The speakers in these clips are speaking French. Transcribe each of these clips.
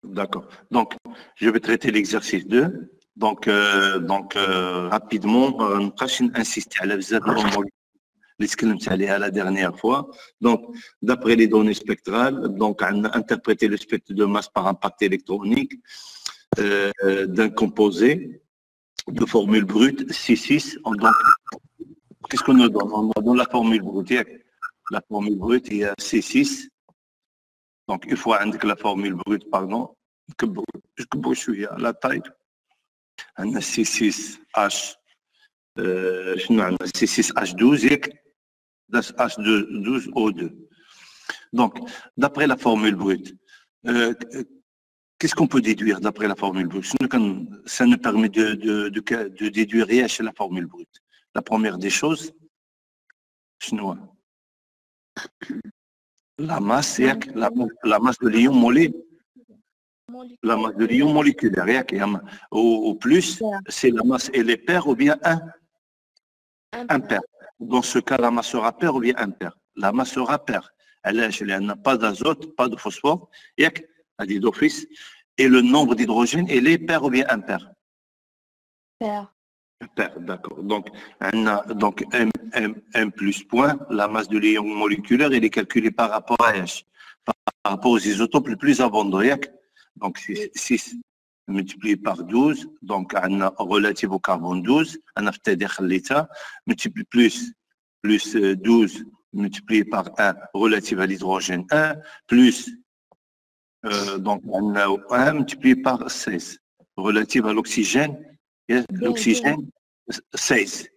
D'accord. Donc, je vais traiter l'exercice 2. Donc, rapidement, on va insister à la la dernière fois. Donc, d'après les données spectrales, donc, on a interprété le spectre de masse par impact électronique d'un composé de formule brute C6. Donc, qu'est-ce qu'on nous donne? On nous donne la formule brute. La formule brute, il y a C6. Donc, une fois avec la formule brute, pardon, la taille, on a C6H, C6H12, H12O2. Donc, d'après la formule brute, qu'est-ce qu'on peut déduire d'après la formule brute? Ça nous permet de déduire rien chez la formule brute. La première des choses, la masse, la masse de l'ion moléculaire. La masse de l'ion moléculaire, au plus, c'est la masse, elle est paire ou bien impaire. Dans ce cas, la masse sera paire ou bien impaire. La masse sera paire. Elle n'a pas d'azote, pas de phosphore, d'office, et le nombre d'hydrogène, elle est paire ou bien impaire? Paire. Paire, d'accord. Donc, M plus point, la masse de l'ion moléculaire, elle est calculée par rapport à H, par rapport aux isotopes les plus abondants. Donc, 6 multiplié par 12, donc relative au carbone 12, on a fait multiplié plus 12 multiplié par 1 relative à l'hydrogène 1, plus donc on a 1 multiplié par 16 relative à l'oxygène, l'oxygène 16,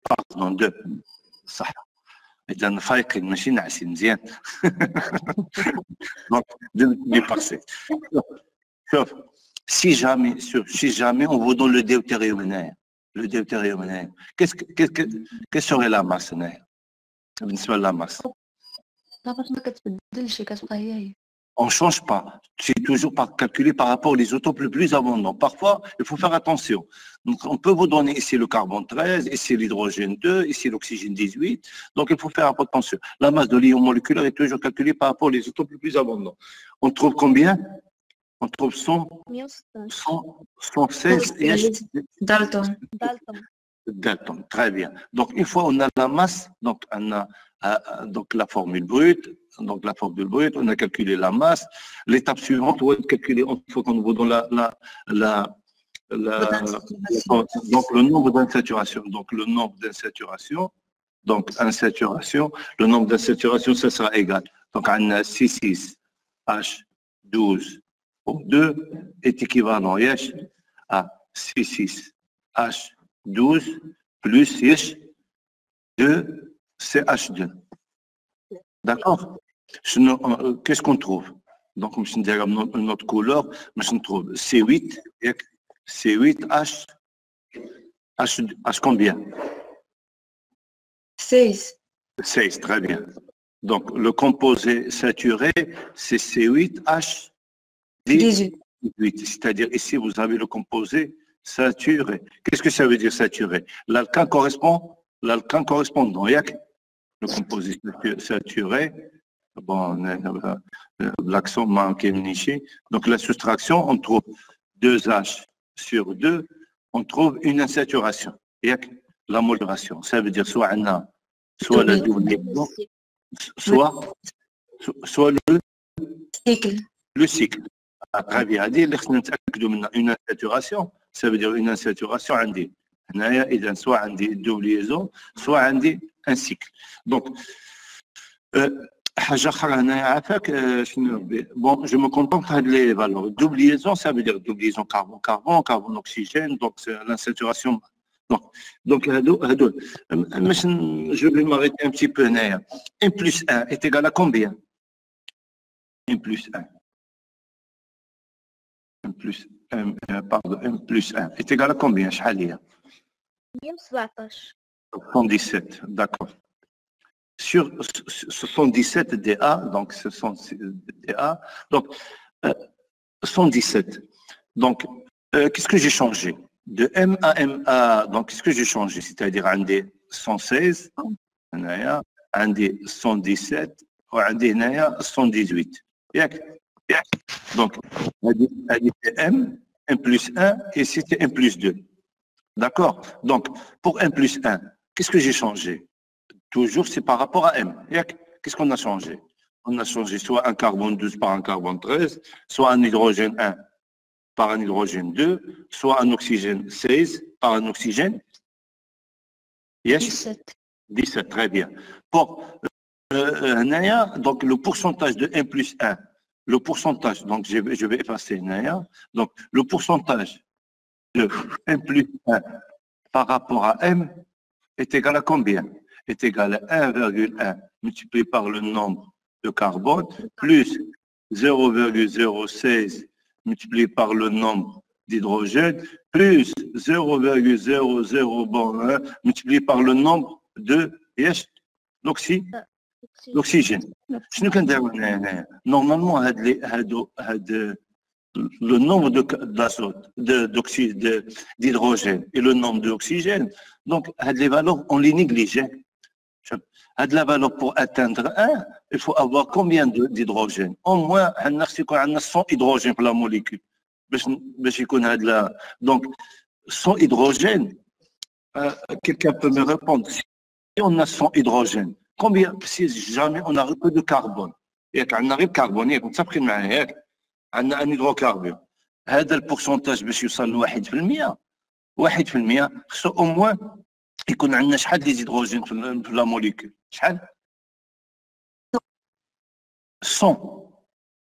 pardon 2, صح. إذا فايقين ماشي ناعسين مزيان. Donc 2 multiplié par 16. Sauf, si jamais on vous donne le deutérium, quelle serait la masse? La masse. On ne change pas. C'est toujours calculé par rapport aux isotopes les plus abondants. Parfois, il faut faire attention. Donc, on peut vous donner ici le carbone 13, ici l'hydrogène 2, ici l'oxygène 18. Donc, il faut faire attention. La masse de l'ion moléculaire est toujours calculée par rapport aux isotopes les plus abondants. On trouve combien? On trouve 116 Dalton. Dalton, très bien. Donc, une fois on a la masse, donc on a donc la formule brute, on a calculé la masse. L'étape suivante, on va calculer, il faut qu'on vous donne donc le nombre d'insaturations. Donc, le nombre d'insaturations, le nombre d'insaturations, ça sera égal. Donc, on a C6H12O2 est équivalent à C6H12 plus 2 CH2. D'accord? Qu'est-ce qu'on trouve? Donc, je vais dire notre couleur, je trouve C8, H combien? 16. 16, très bien. Donc, le composé saturé, c'est C8H18. C'est-à-dire, ici, vous avez le composé saturé. Qu'est-ce que ça veut dire saturé? L'alcan correspondant, le composé saturé, bon, l'accent manqué niché. Donc, la soustraction, on trouve 2H sur 2, on trouve une insaturation. La modération, ça veut dire soit la double liaison, soit le cycle. Très bien. Une insaturation, ça veut dire une insaturation soit une double liaison, soit un cycle. Donc, bon, je me contente de les valeurs. Double liaison, ça veut dire double liaison carbone-carbone, carbone-oxygène, donc c'est l'insaturation. Donc, je vais m'arrêter un petit peu. M plus 1 est égal à combien? M plus 1. M plus 1 est égal à combien? 117, d'accord. Sur 77 dA, donc ce sont dA, donc 117. Donc, qu'est-ce que j'ai changé? De M à MA, donc qu'est-ce que j'ai changé? C'est-à-dire un des 116, un des 117, ou un des 118. Donc, c'est M, M plus 1, et ici c'est M plus 2. D'accord? Donc, pour M plus 1, qu'est-ce que j'ai changé? Toujours, c'est par rapport à M. Qu'est-ce qu'on a changé? On a changé soit un carbone 12 par un carbone 13, soit un hydrogène 1 par un hydrogène 2, soit un oxygène 16 par un oxygène 17. 17, très bien. Pour donc le pourcentage de M plus 1, le pourcentage, donc je vais effacer Naya, donc le pourcentage de M plus 1 par rapport à M est égal à combien? Est égal à 1,1 multiplié par le nombre de carbone plus 0,016 multiplié par le nombre d'hydrogène plus 0,00 multiplié par le nombre de l'oxygène. Normalement, le nombre d'azote, d'hydrogène et le nombre d'oxygène, donc les valeurs, on les néglige. La valeur pour atteindre 1, il faut avoir combien d'hydrogène? Au moins, on a 100 hydrogènes pour la molécule. Donc, 100 hydrogènes, quelqu'un peut me répondre, si on a 100 hydrogènes, combien, si jamais on a peu de carbone, on a carbone, on a un hydrocarbure, هذا البورسونتاج باش يوصل ل 1%، 1% خصو au moins يكون عندنا شحال دي هيدروجين في لا موليكول؟ شحال؟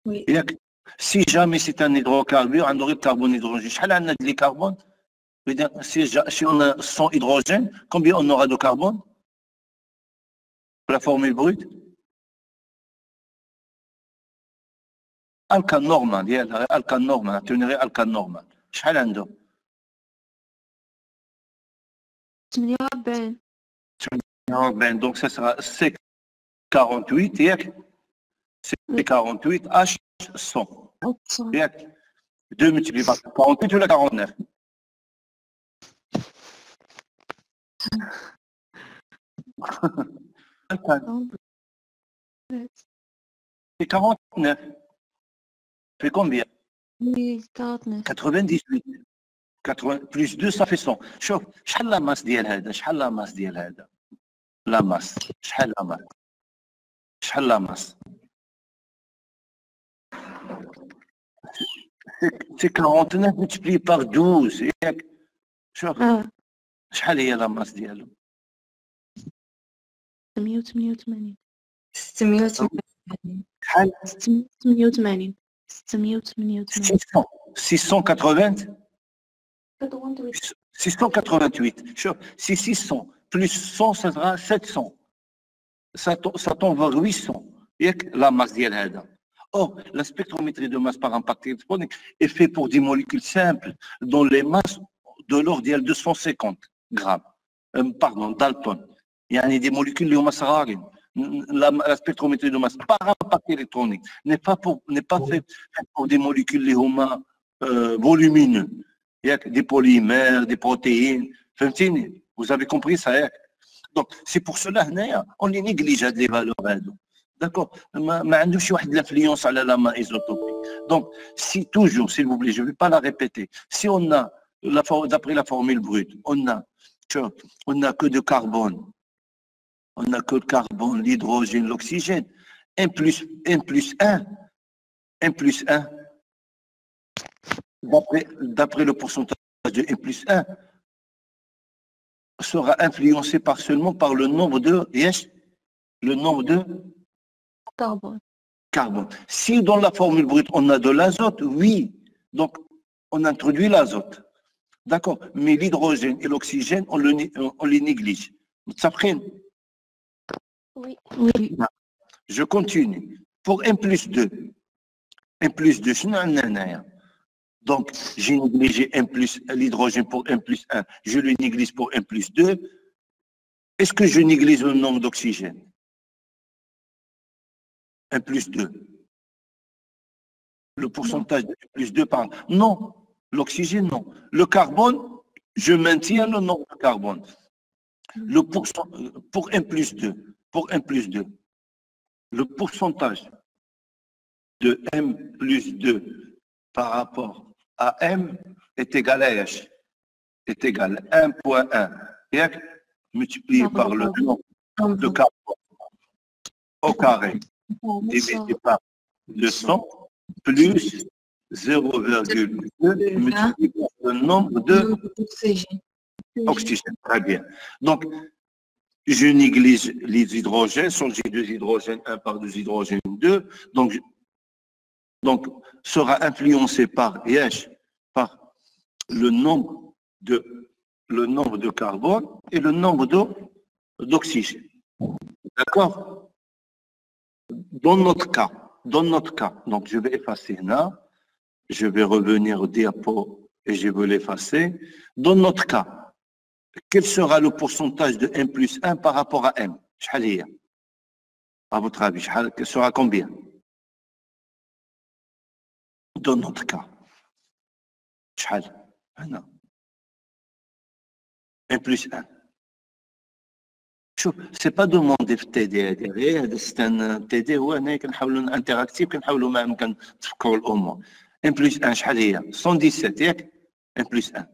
100. ياك سي جامي سي ان هيدروكاربور عنده غير كربون هيدروجين، شحال عندنا ديال الكربون؟ Si on a 100 hydrogènes, combien on aura de carbone? La formule brute? Alcan normal, alcan normal, تونري alcan normal. شحال عنده؟ 48. 48, donc ça sera C48, ياك؟ C48 H100. ياك؟ 2 multiplié par 48 ou la 49? C'est 49. Fait combien? Oui, 49. 98. 80 plus 2 ça fait 100. شوف شحال لا ماس ديال هذا؟ شحال لا ماس ديال هذا؟ لا ماس شحال لا ماس؟ شحال لا ماس؟ C'est 49 multiplié par 12 ياك؟ شوف شحال هي لا ماس ديالو؟ 688. 688. شحال؟ 688. 688. 680 688. Chef, c'est 600 plus 100, ça sera 700. Ça tombe vers 800. La masse d'IL هذا. Or, la spectrométrie de masse par impact électronique est faite pour des molécules simples dont les masses de l'ordre d'IL 250 grammes. Pardon, Dalton. Il y a des molécules qui ont masse rare. La spectrométrie de masse par impact électronique n'est pas faite pour des molécules qui ont volumineux. Il y a des polymères, des protéines. Vous avez compris ça? Donc, c'est pour cela on les néglige les valeurs. D'accord? Mais on a une influence sur la masse isotopique. Donc, si toujours, s'il vous plaît, je ne vais pas la répéter, si on a, d'après la formule brute, on n'a que de carbone, on n'a que le carbone, l'hydrogène, l'oxygène, 1 plus 1, d'après le pourcentage de 1 plus 1, sera influencé seulement par le nombre de carbone. Si dans la formule brute on a de l'azote, oui, donc on introduit l'azote. D'accord, mais l'hydrogène et l'oxygène, on les néglige. Oui. Je continue. Pour 1 plus 2, je n'ai donc, j'ai négligé l'hydrogène pour 1 plus 1, je le néglige pour 1 plus 2. Est-ce que je néglige le nombre d'oxygène? 1 plus 2. Le pourcentage de 1 plus 2 par... Non, l'oxygène, non. Le carbone, je maintiens le nombre de carbone. Pour 1 plus 2, le pourcentage de M plus 2 par rapport à M est égal à H. Est égal à 1.1 multiplié par le nombre de carbone au carré divisé par 200 plus 0,2 multiplié par le nombre de oxygène. Très bien. Donc, je néglige les hydrogènes, sont j'ai 2 hydrogènes, 1 par 2 hydrogènes 2. Donc sera influencé par IH, par le nombre de carbone et le nombre d'oxygène. D'accord? Dans notre cas, donc je vais effacer là, je vais revenir au diapo et je vais l'effacer. Dans notre cas, quel sera le pourcentage de M plus 1 par rapport à M? À votre avis, quel sera combien? Dans notre cas, M plus 1. شوف سي با دوموندي في التي دي هذه غير هذا ستان تي دي هو هنا كنحاولوا انتراكتيف كنحاولوا ما امكن تفكروا الامور ام بلس 1 شحال هي 117 ياك ام بلس 1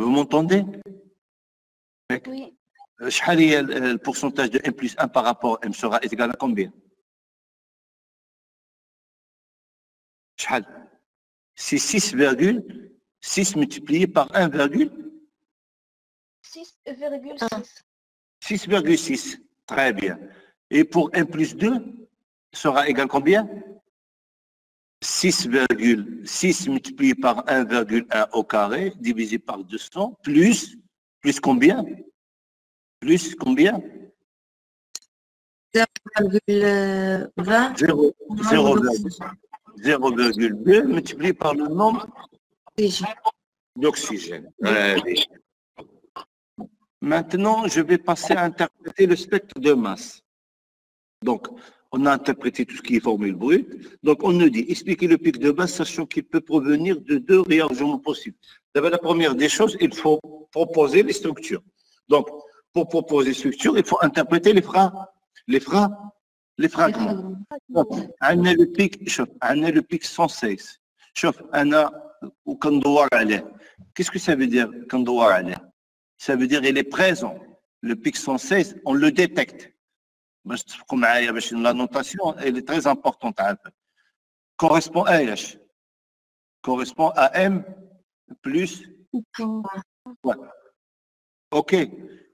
vous m'entendez oui شحال هي البورسونتاج دو ام بلس 1 par rapport m sera égal à combien شحال c'est 6,6 multiplié par 6,6. Très bien. Et pour 1 plus 2 sera égal combien 6,6 multiplié par 1,1 au carré divisé par 200 plus combien 0,2 multiplié par le nombre d'oxygène. Maintenant, je vais passer à interpréter le spectre de masse. Donc, on a interprété tout ce qui est formule brute. Donc, on nous dit, expliquer le pic de masse, sachant qu'il peut provenir de 2 réarrangements possibles. D'abord, la première des choses, il faut proposer les structures. Donc, pour proposer les structures, il faut interpréter les fragments. Donc, on a le pic 116. Qu'est-ce que ça veut dire, ça veut dire qu'il est présent. Le pic 116, on le détecte. La notation, elle est très importante. Correspond à H. Correspond à M plus. Ouais. OK.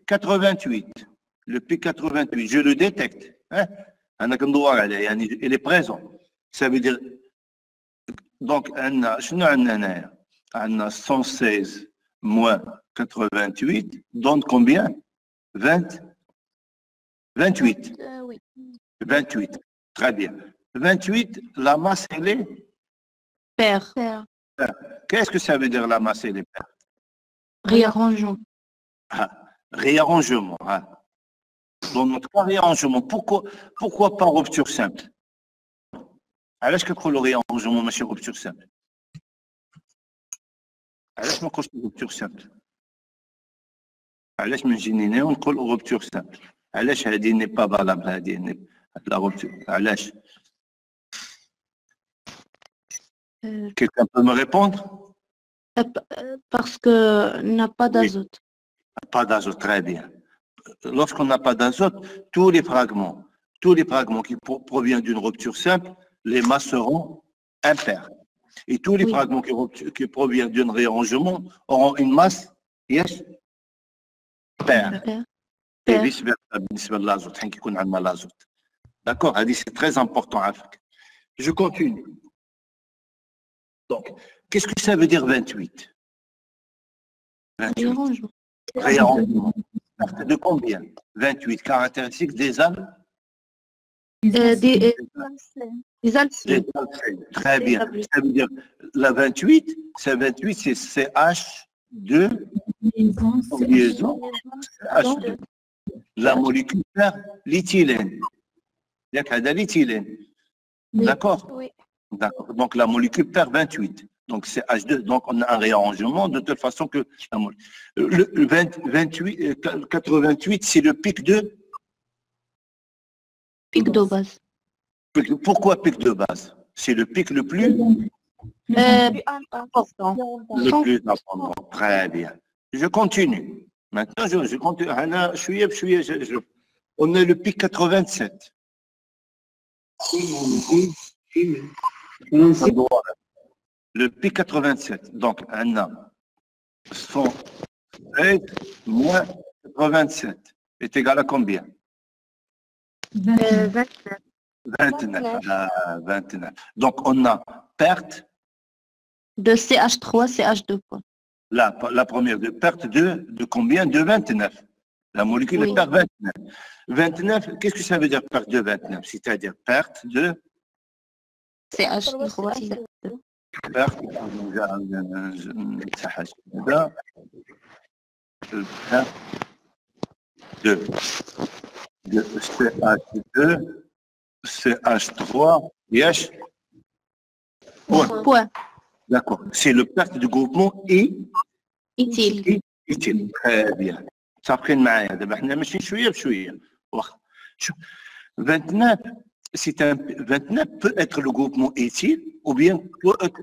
88. Le pic 88, je le détecte. Hein? Il est présent. Ça veut dire. Donc, on a 116 moins 88 donne combien 28. Oui. 28. Très bien. 28, la masse, elle est Paire. Qu'est-ce que ça veut dire la masse, elle est paire Réarrangement. Réarrangement. Dans notre cas, réarrangement. Pourquoi pas rupture simple علاش كنقولوا réarrangement ماشي rupture simple علاش ما نقولش rupture simple علاش من جينينا ونقول rupture simple علاش هذه ني با فالابل هذه لا rupture علاش quelqu'un peut me répondre parce que n'a pas d'azote. Pas d'azote, très bien. Lorsqu'on n'a pas d'azote, tous les fragments qui proviennent d'une rupture simple, les masses seront impaires. Et tous les fragments qui proviennent d'un réarrangement auront une masse paire. Et vice-versa, بالنسبة للازوت حين كيكون عندنا l'azot. D'accord, c'est très important. Je continue. Donc, qu'est-ce que ça veut dire 28 Réarrangement. Réarrangement. De combien 28 caractéristiques des alpes Des alcènes. Très bien. Ça veut dire la 28, c'est H2 liaison H2. La molécule perd l'éthylène. Il y a l'éthylène. D'accord? Oui. D'accord. Donc la molécule perd 28. Donc c'est H2. Donc on a un réarrangement de telle façon que le 88, c'est le pic de base. Pourquoi pic de base? C'est le pic le plus important. le plus important. Très bien. Je continue. Maintenant, je continue. On a le pic 87. Le pic 87. Donc, on a 113 moins 87 est égal à combien? 29. 29. 29. Donc, on a perte. De CH3, CH2. Quoi. La première de perte de combien? De 29. La molécule Oui. perd 29. 29, qu'est-ce que ça veut dire perte de 29? C'est-à-dire perte de CH3. perte de CH2, CH3, yes. Point. D'accord. C'est le perte du groupement Éthyle. éthyle. Très bien. صافين معايا دابا حنا ماشي شويه بشويه واخا شوف 29 29 peut être le groupement éthyle ou bien peut être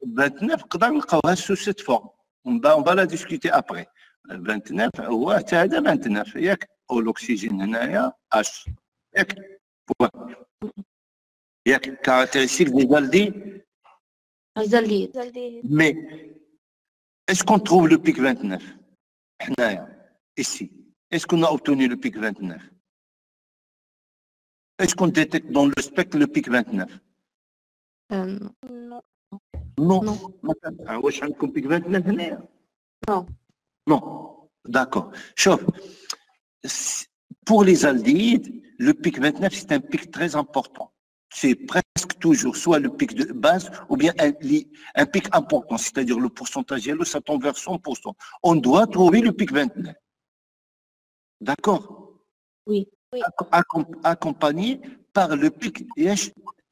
29 نقدر نلقاوها sous cette forme on va la discuter après 29 هو حتى هذا 29 ياك والاكسجين هنايا H ياك ياك كارactéristique des aldehydes. Mais est-ce qu'on trouve le pic 29 ici? Est-ce qu'on a obtenu le pic 29? Est-ce qu'on détecte dans le spectre le pic 29? Non. واش عندكم pic 29 هنايا؟ Non. D'accord. Chauffe. Pour les aldéhydes, le pic 29, c'est un pic très important. C'est presque toujours soit le pic de base ou bien un pic important, c'est-à-dire le pourcentage yellow, ça tombe vers 100%. On doit trouver le pic 29. D'accord? Oui. Accompagné par le pic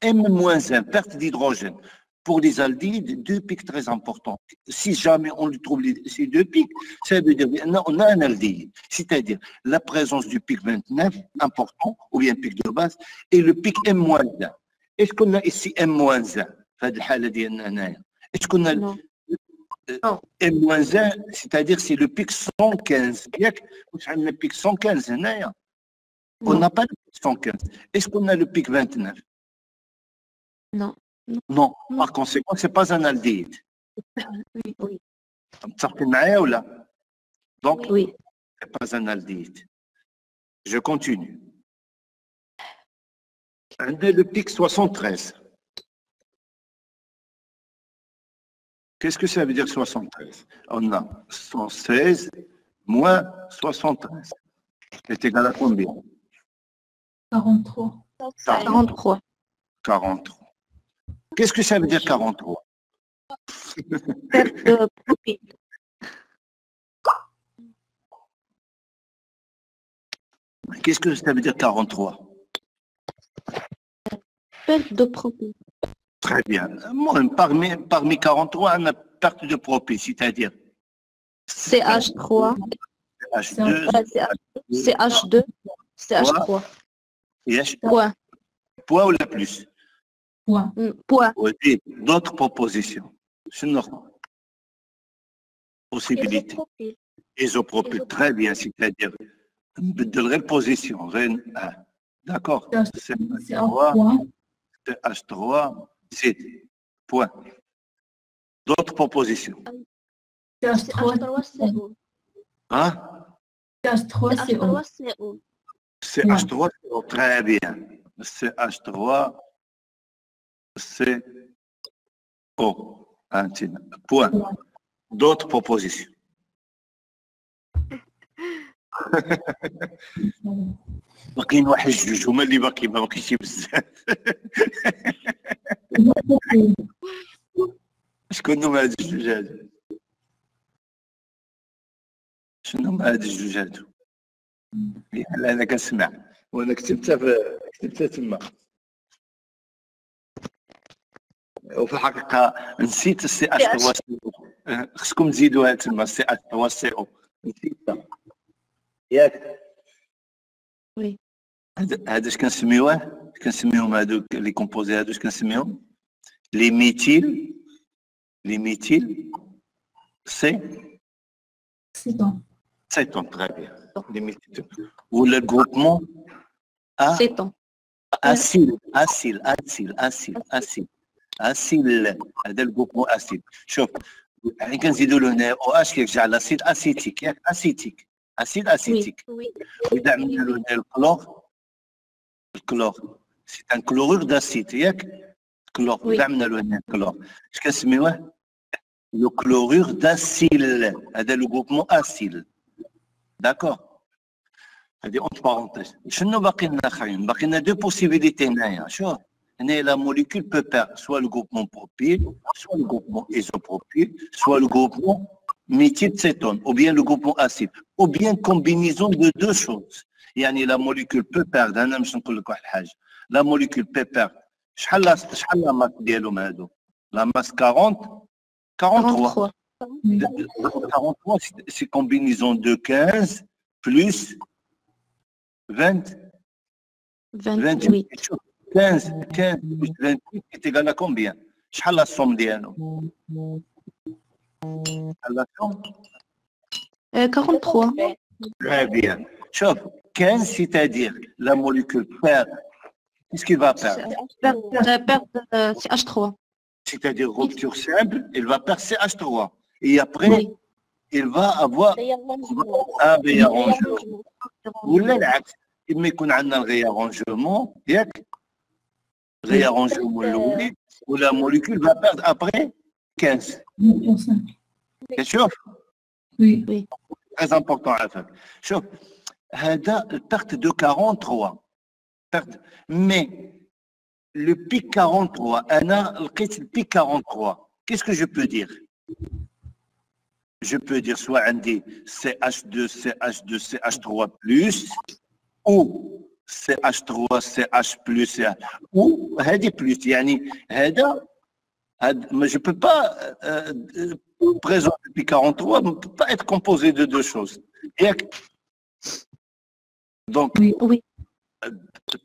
M-1, perte d'hydrogène. Pour les aldéhydes, deux pics très importants. Si jamais on trouve ces deux pics, ça veut dire qu'on a un aldéhyde. C'est-à-dire la présence du pic 29, important, ou bien pic de base, et le pic M-1. Est-ce qu'on a ici M-1? Est-ce qu'on a M-1, c'est-à-dire c'est le pic 115. Le pic 115, on n'a pas le pic 115. Est-ce qu'on a le pic 29? Non. Non. Par conséquent, ce n'est pas un aldéhyde. Oui. Donc, oui. ce n'est pas un aldéhyde. Je continue. Le pic 73. Qu'est-ce que ça veut dire 73? On a 116 moins 73. C'est égal à combien? 43. 43. 43. Qu'est-ce que ça veut dire 43? Perte de profil. Qu'est-ce que ça veut dire 43? Perte de profil. Très bien. Moi, parmi 43, on a perte de propie, c'est-à-dire CH3, CH2, CH2, CH3. Point. Point ou la plus? Point. Point. D'autres propositions. C'est normal. Possibilité. Isopropyl. Très bien, c'est-à-dire de la position. D'accord. CH3, c'est point. D'autres propositions. CH3CO. Hein? CH3CO. CH3CO. Très bien. CH3CO. Point. D'autres propositions. باقيين واحد جوج هما اللي باقيين ما باقيش بزاف. شكون هما هاد الجوج هادو؟ شنو هما هاد الجوج هادو؟ لا انا كنسمع وانا كتبتها تما. وفي الحقيقه نسيت السي اش 3 سي او. خصكم تزيدوها تما السي اش 3 سي او. نسيتها ياك؟ وي. هذا اش كنسميوه كنسميهم هذوك لي كومبوزي هذوك كنسميهم لي ميتيل سي Cétone. سيتون تري بيان لي ميتيل ولا الجروبمون Cétone. اسيل هذا الجروبمون اسيل شوف يعني كنزيدوا له هنا او اش كيرجع لاسيد اسيتيك ياك اسيتيك اسيد اسيتيك واذا عملنا له هنا الكلور سي ان كلورور داسيد ياك كلور اذا عملنا له هنا الكلور اش كنسميوه لو كلورور داسيل هذا لو جروبمون اسيل داكور هذه اونت بارونتيز شنو باقي لنا اخرين باقي لنا دو بوسيبيليتي هنايا شوف هنا لا موليكول peut perdre soit le groupement propyl soit le groupement isopropyl soit le groupement méthylcétone ou bien le groupement acide ou bien combinaison de deux choses يعني la molécule peut perdre انا باش نقول لك واحد الحاجه la molécule peut perdre شحال لا ماس ديالهم هادو لا ماس 40 43 43 c'est combinaison de 15 plus 20 28. 15 plus 28 est égal à combien شحال la somme ديالهم شحال la somme 43. très bien شوف 15 c'est-à-dire la molécule perd qu'est-ce qu'il va perdre Perdre CH3. c'est-à-dire rupture simple il va perdre CH3 et après il va avoir un réarrangement ولا العكس إما يكون عندنا الريارونجمون ياك réarrangement الاولي ولا molécule va perdre après 15 كتشوف Oui. très important عافاك شوف هذا البرت دو 43 perte mais le pic 43 انا لقيت البيك 43 qu'est-ce que je peux dire je peux dire soit عندي CH2 CH2 CH3 plus ou CH3 CH plus ou هذه plus يعني هذا mais je peux pas présent depuis 43 ne peut pas être composé de deux choses donc Oui.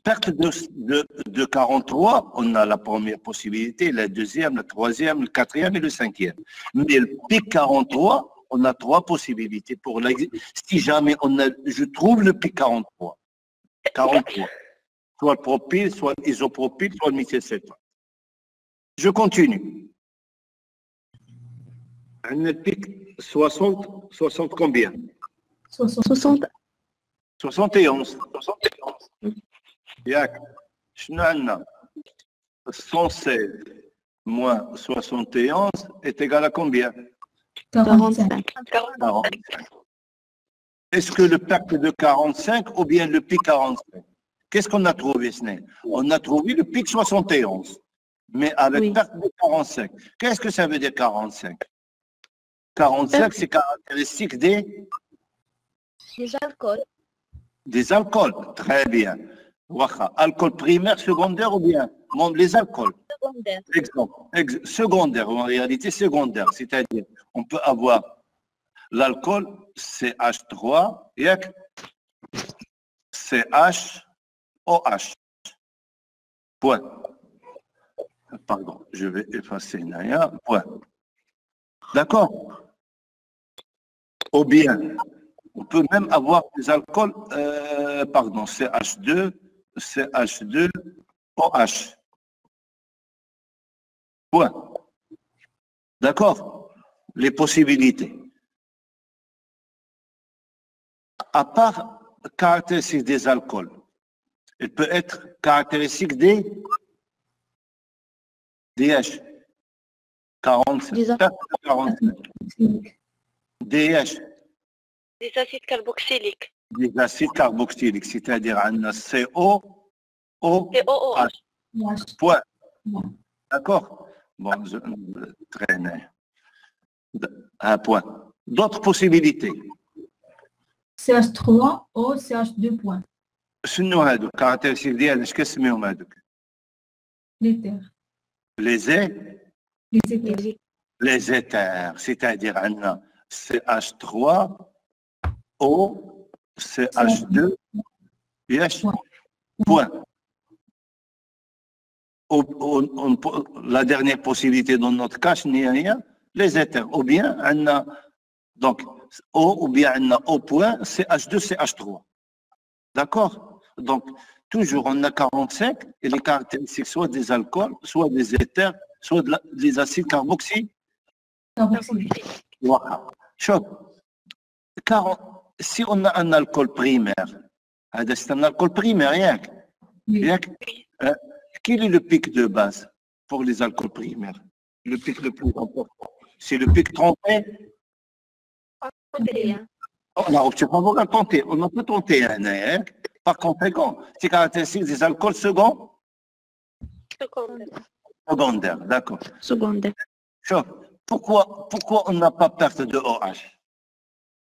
perte de 43 on a la première possibilité la deuxième la troisième le quatrième et le cinquième mais le pic 43 on a trois possibilités pour si jamais je trouve le pic 43 soit le propyl, soit l'isopropyl, soit le méthylcétone. Je continue. On a le pic 60 combien 60. 71. ياك شنو عندنا 116 moins 71 est égal à combien 45. 45. Est-ce que le perte de 45 ou bien le pic 45 Qu'est-ce qu'on a trouvé, Sné? On a trouvé le pic 71, mais avec Oui. perte de 45. Qu'est-ce que ça veut dire 45 45, c'est caractéristique des alcools. Des alcools, très bien. Alcool primaire, secondaire ou bien les alcools Secondaire. Exemple, secondaire, en réalité secondaire, c'est-à-dire on peut avoir l'alcool CH3 et CHOH. Point. Pardon, je vais effacer Naya. Point. D'accord? Ou bien, on peut même avoir des alcools, pardon, CH2, OH. Point. D'accord? Les possibilités. À part caractéristique des alcools, il peut être caractéristique des DH. 45. 45. DH. Des acides carboxyliques. Des acides carboxyliques, c'est-à-dire un CO, Et OOH. Point. D'accord? Bon, je traîne. Un point. D'autres possibilités. CH3 ou CH2 points. شنو هادو الكاركتيرستيك ديالنا اش كنسميهم هادوك L'éther. لي Les éthers. les éthers c'est-à-dire عندنا CH3 O CH2 ياش point la dernière possibilité dans notre cas, les éthers. Ou bien, donc, O, ou bien O point, CH2, CH3. D'accord? Donc, toujours, on a 45 et les caractéristiques soit des alcools, soit des éthers, soit des acides carboxyliques. Voilà. Si on a un alcool primaire, c'est un alcool primaire, quel est le pic de base pour les alcools primaires? Le pic le plus important. C'est le pic 31. Non, tu peux pas tenter. On a peut tenter un. Par conséquent, c'est caractéristique des alcools secondaires. D'accord. Secondaire. Pourquoi on n'a pas perte de OH?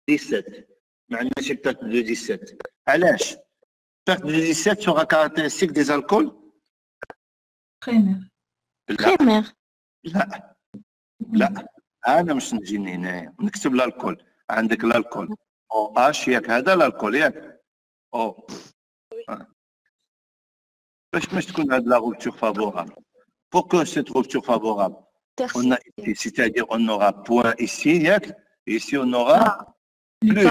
17. ماشي perte de 17. علاش؟ Perte de 17 sera caractéristique des alcools? Primaire. Primaire. لا انا مش نجيني هنايا نكتب الالكول. عندك الالكول او اش ياك هذا الالكول ياك او باش تكون هذه لا rupture favorable. Pour que cette rupture favorable, on a ici, c'est-à-dire on aura point ici, ياك, et ici on aura plus.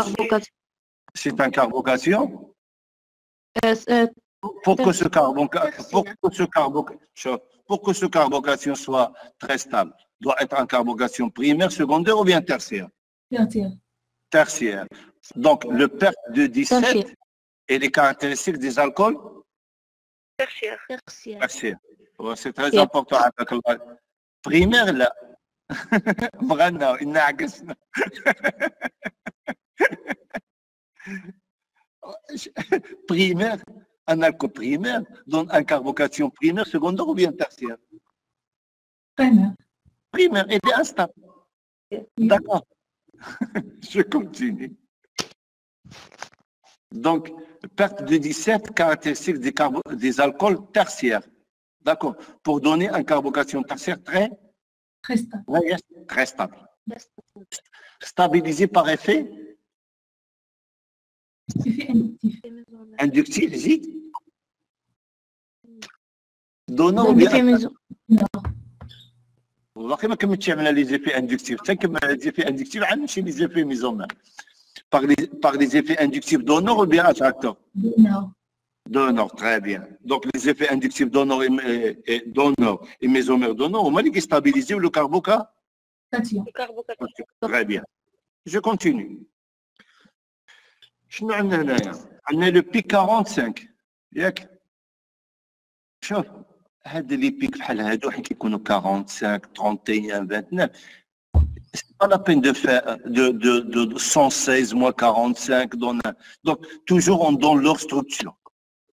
C'est une carbocation. Pour que ce carbocation soit très stable, doit être en carbocation primaire, secondaire ou bien tertiaire? Tertiaire. Donc, le perte de 17 et les caractéristiques des alcools? Tertiaire. Ouais, c'est très important. Primaire, là. Vraiment, il n'a pas. Primaire, un alcool primaire donne une carbocation primaire, secondaire ou bien tertiaire? Primaire, il est instable. D'accord. Je continue. Donc, perte de 17, caractéristique des alcools tertiaires. D'accord. Pour donner une carbocation tertiaire très stable. Stabilisé par effet inductif, زيد. Donnant ou bien والله ما كملتش على لي زيفي اندكتيف تنكمل على لي زيفي اندكتيف عاد نمشي لي زيفي ميزومير par les effets inductifs donneur ou bien attracteur? Donneur, très bien. Donc les effets inductifs donneur et mésomère donneur, on va stabiliser le carbocation. Très bien. Je continue. شنو عندنا هنايا؟ عندنا لو بيك 45 ياك؟ شوف هاد لي بيك بحال هادو حيت كيكونوا 45 31 29 c'est pas la peine de faire de 116 moins 45 donc toujours on donne leur structure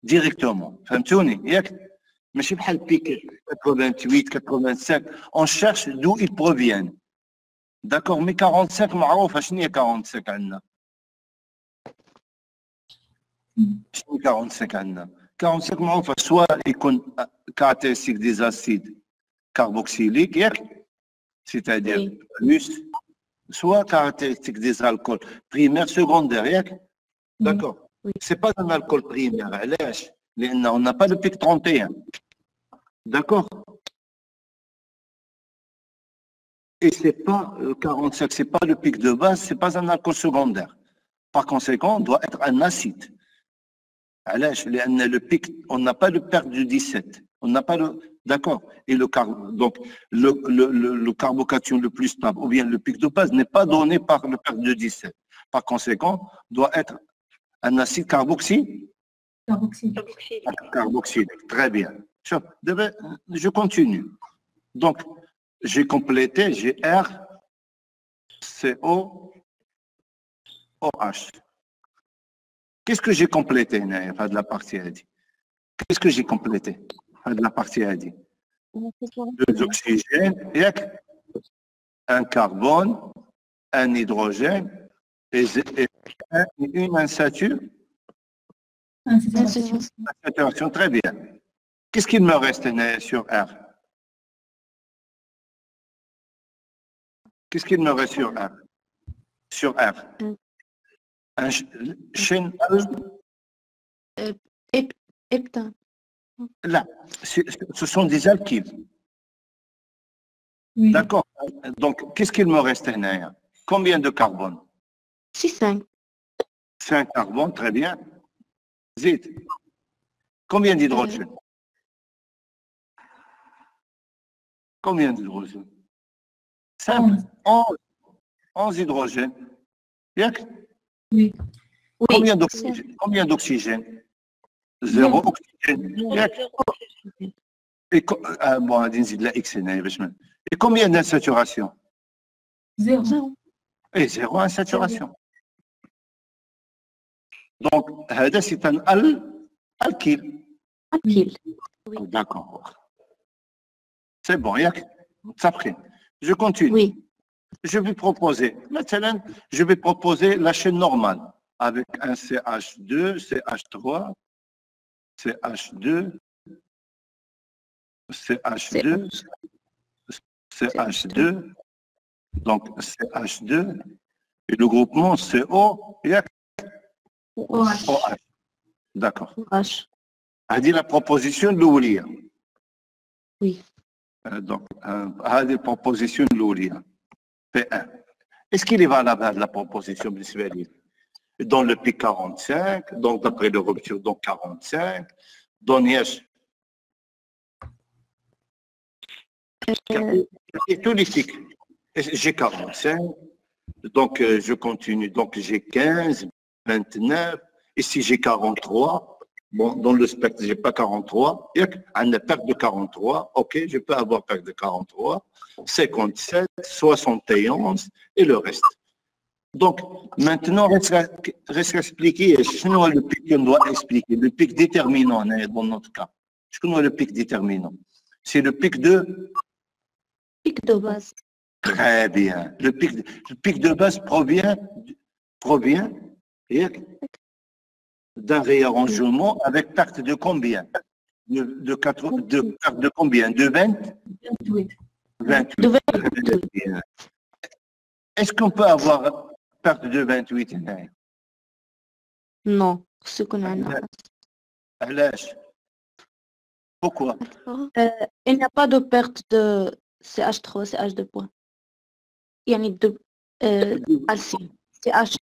directement فهمتوني ياك؟ ماشي بحال بيك 88 85 on cherche d'où ils proviennent. D'accord, mais 45 معروفه شنو هي 45 عندنا؟ شنو 45 عندنا؟ 45 معروفه سواء يكون caractéristique des acides carboxyliques ياك؟ c'est-à-dire plus, soit caractéristique des alcools primaires, secondaires ياك؟ D'accord. C'est pas un alcool primaire, علاش؟ لأن on n'a pas le pic 31. D'accord. Et c'est pas le 45, c'est pas le pic de base, c'est pas un alcool secondaire. Par conséquent, on doit être un acide. علاش؟ لأن le pic, on n'a pas le perte du 17. On n'a pas le. D'accord. Et donc, le carbocation le plus stable, ou bien le pic de base, n'est pas donné par le perte de 17. Par conséquent, doit être un acide carboxylique. Très bien. Je continue. Donc, j'ai complété, j'ai R, CO, OH. Qu'est-ce que j'ai complété de la partie A? Qu'est-ce que j'ai complété de la partie A? 2 oxygènes, un carbone, un hydrogène et une saturation. Très bien. Qu'est-ce qu'il me reste sur R? Qu'est-ce qu'il me reste sur R? Sur R. Un chaîne. Heptane. Là, ce sont des alkyles. Oui. D'accord. Donc, qu'est-ce qu'il me reste, Hénaïa? Combien de carbone? 5. 5 carbone, très bien. Zid. Combien d'hydrogène? Combien d'hydrogène? Simple. 11 hydrogènes. Yak? Oui. Oui. Combien d'oxygène? 0 oxygène. Yak? Bon, et combien d'insaturation? 0. Et 0 insaturation. Donc, c'est un alkyle. Alkyle. Oui. D'accord. C'est bon, yak? Je continue. Oui. Je vais proposer, maintenant, je vais proposer la chaîne normale avec un CH2, CH3, CH2, CH2, CH2, donc CH2, et le groupement CO, OH. D'accord. OH. A dit la proposition de l'oulia. Oui. Donc, a dit la proposition de l'oulia. P1. Est-ce qu'il est valable la proposition visuelle? Dans le pic 45, donc d'après le rupture, donc 45, dans Niège. Et tous les pics. J'ai 45, donc je continue. Donc j'ai 15, 29, ici j'ai 43. Bon, dans le spectre, je n'ai pas 43. Il y a une perte de 43. OK, je peux avoir perte de 43, 57, 71 et le reste. Donc, maintenant, reste à expliquer le pic qu'on doit expliquer, le pic déterminant dans notre cas. C'est le pic déterminant. C'est le pic de... Pic de base. Très bien. Le pic de base provient d'un réarrangement avec perte de combien? De perte de combien? De 20? 28. 28. De 28. Est-ce qu'on peut avoir perte de 28? Non, ce qu'on a. À l'âge. Pourquoi? Il n'y a pas de perte de CH3, CH2 points. Il y a deux calcium. CH